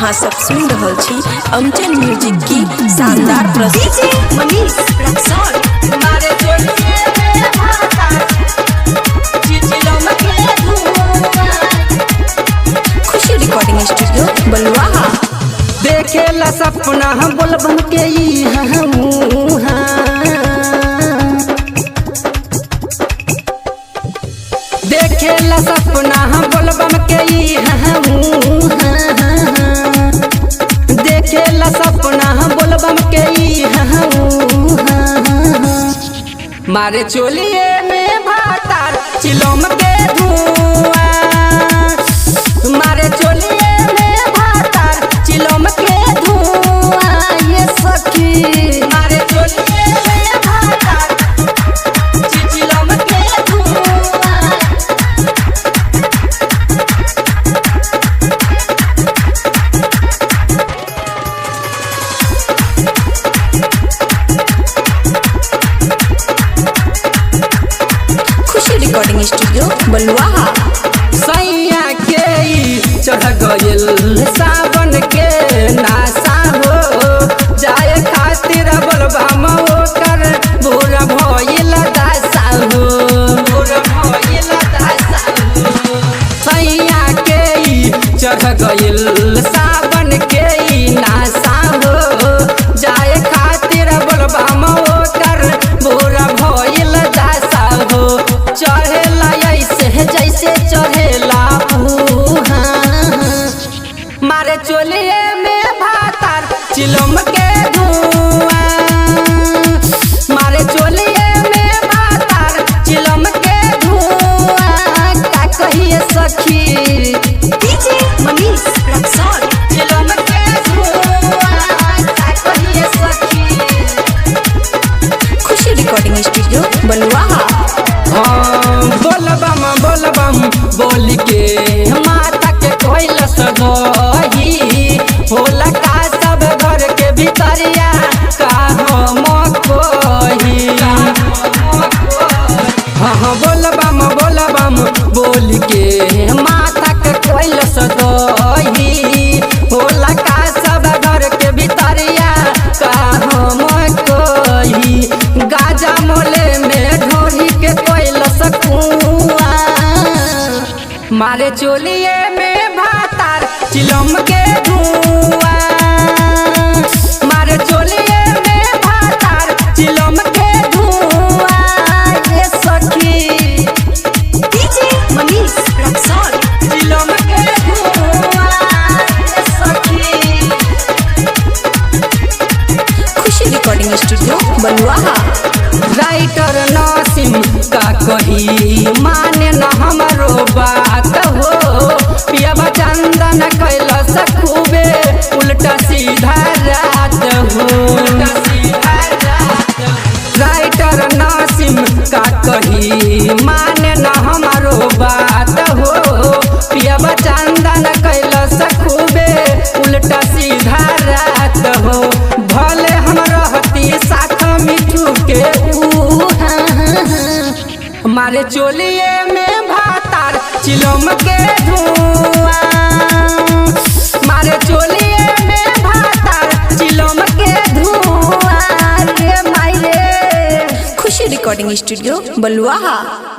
अहाँ सब सुन रहल छी अमचन म्यूजिक की शानदार प्रस्तुति। मनीष रक्सौल खुशी रिकॉर्डिंग स्टूडियो बलुआहा। देखेला सपना हम बोलबम के ई देखेला सपना हम बोलबम के ई देखेला सपना हम बोलबम के ई मारे चोलिए में भातार चिलम के धुआं, मारे चोलिए में भातार चिलम के धुआं। ये सखी मारे चोलिए में भातार चिलम के धुआं। खुशी रिकॉर्डिंग स्टूडियो बलुआहा। सैया के चढ़ गइल सावन के नासा हो, जाए खातिर बोलबम ओकर भोर भइल दासा हो, भोर भइल दासा हो। सैया के चढ़ गइल सावन के नासा हो, जाए खातिर बोलबम ओकर भोर भइल दासा हो। चढ़ेला ऐसे जैसे चढ़ेला मारे चोलिए में भातार चिलम के धुआं, मारे चोलिए में भातार चिलम के धुआं। का कहिए सखी डीजे मनीष रक्सौल चिलम के धुआं, का कहिए सखी। खुशी रिकॉर्डिंग स्टूडियो बलुआहा। बोलबम बोलबम बोल के माता के कोइल सगही होला का सब घर के भीतरिया का हम कोही। हाँ बोलबम बोलबम बोल के माता के कोइल सगही होला का सब घर के भीतरिया का हम कोही। गाजा मोले में ढोरी के कोइल सकुआ, मारे चोलिए में भातार चिलम के धुआं, मारे चोलिए में भातार चिलम के धुआं। ये सखी डीजे मनीष रक्सौल चिलम के धुआं। ये सखी खुशी रिकॉर्डिंग स्टूडियो बलुआहा। राइटर नासिम का कही माने न हमरो बात हो, पियबा चंदन कैलस खूबे उल्टा सीधा रात हो। राइटर नासिम का कही माने न हमरो बात हो, पियबा चंदन कैलस खूबे उल्टा सीधा रात हो। भले हम रहती साथ मिठू के मारे चोलिए में भातार चिलम के धुआं, मारे चोलिए में भातार चिलम के धुआं। रे मायरे खुशी रिकॉर्डिंग स्टूडियो बलुआहा।